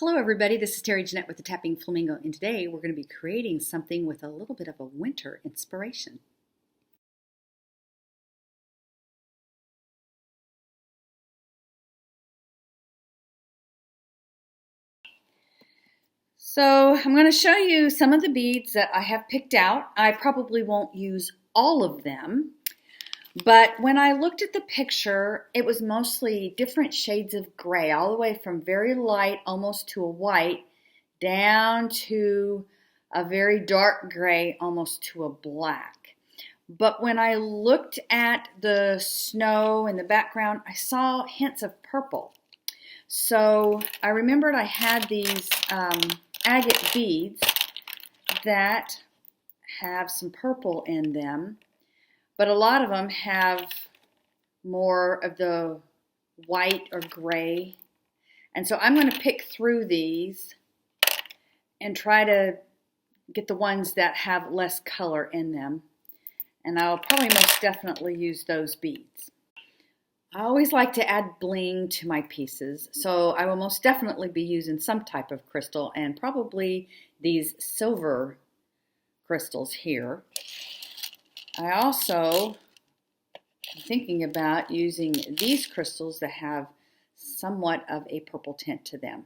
Hello everybody, this is Terry Jeanette with the Tapping Flamingo, and today we're going to be creating something with a little bit of a winter inspiration. So I'm going to show you some of the beads that I have picked out. I probably won't use all of them, but when I looked at the picture, it was mostly different shades of gray, all the way from very light almost to a white, down to a very dark gray almost to a black. But when I looked at the snow in the background, I saw hints of purple. So I remembered I had these agate beads that have some purple in them, but a lot of them have more of the white or gray. And so I'm going to pick through these and try to get the ones that have less color in them. And I'll probably most definitely use those beads. I always like to add bling to my pieces, so I will most definitely be using some type of crystal, and probably these silver crystals here. I also am thinking about using these crystals that have somewhat of a purple tint to them.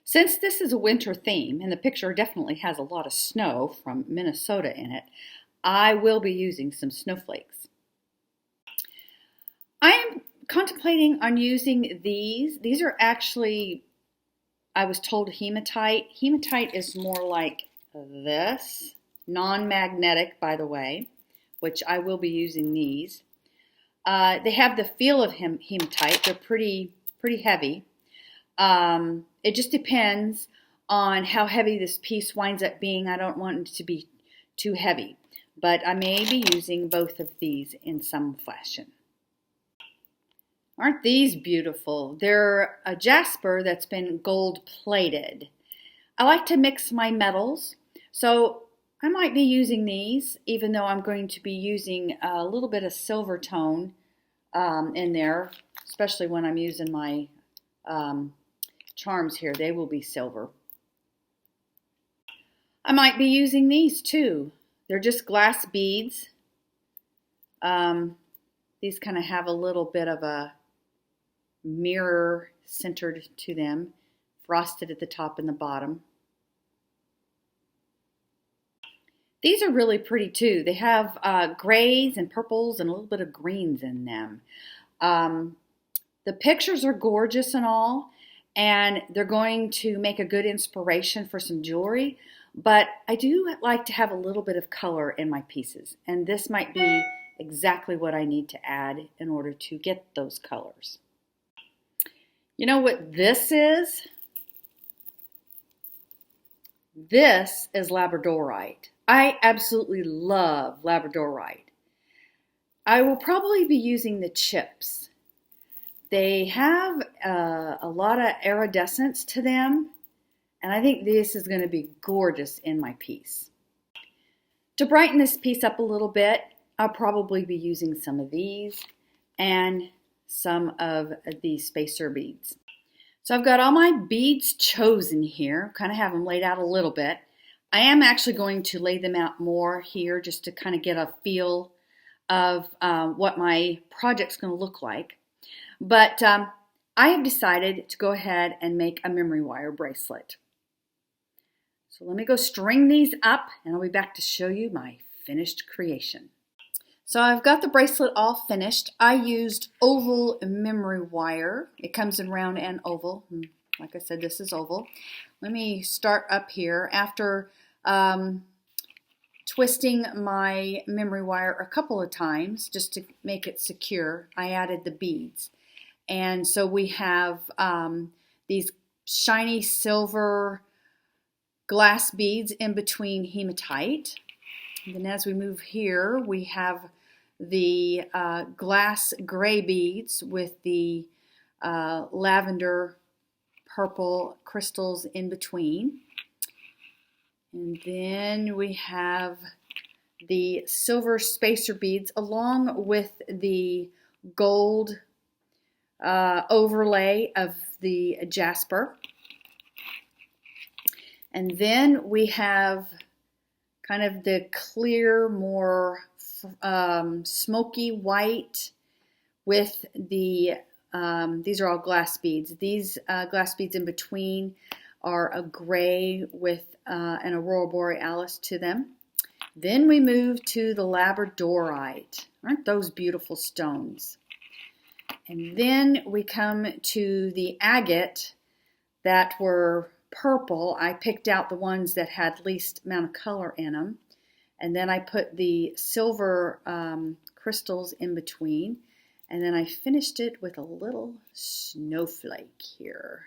Since this is a winter theme, and the picture definitely has a lot of snow from Minnesota in it, I will be using some snowflakes. I am contemplating on using these. These are actually, I was told, hematite. Hematite is more like this, non-magnetic, by the way, which I will be using these. They have the feel of hematite. They're pretty heavy. It just depends on how heavy this piece winds up being. I don't want it to be too heavy, but I may be using both of these in some fashion. Aren't these beautiful? They're a jasper that's been gold plated. I like to mix my metals, so I might be using these, even though I'm going to be using a little bit of silver tone in there, especially when I'm using my charms here. They will be silver. I might be using these too. They're just glass beads. These kind of have a little bit of a mirror centered to them, frosted at the top and the bottom. These are really pretty too. They have grays and purples and a little bit of greens in them. The pictures are gorgeous and all, and they're going to make a good inspiration for some jewelry, but I do like to have a little bit of color in my pieces, and this might be exactly what I need to add in order to get those colors. You know what this is? This is labradorite. I absolutely love labradorite. I will probably be using the chips. They have a lot of iridescence to them, and I think this is going to be gorgeous in my piece. To brighten this piece up a little bit, I'll probably be using some of these and some of these spacer beads. So I've got all my beads chosen here, kind of have them laid out a little bit. I am actually going to lay them out more here just to kind of get a feel of what my project's going to look like. But I have decided to go ahead and make a memory wire bracelet. So let me go string these up, and I'll be back to show you my finished creation. So I've got the bracelet all finished. I used oval memory wire. It comes in round and oval. Like I said, this is oval. Let me start up here. After twisting my memory wire a couple of times just to make it secure, I added the beads. And so we have these shiny silver glass beads in between hematite. And then as we move here, we have the glass gray beads with the lavender purple crystals in between. And then we have the silver spacer beads along with the gold overlay of the jasper. And then we have kind of the clear, more smoky white with the, these are all glass beads. These glass beads in between are a gray with an aurora borealis to them. Then we move to the labradorite. Aren't those beautiful stones? And then we come to the agate that were purple. I picked out the ones that had least amount of color in them. And then I put the silver crystals in between. And then I finished it with a little snowflake here.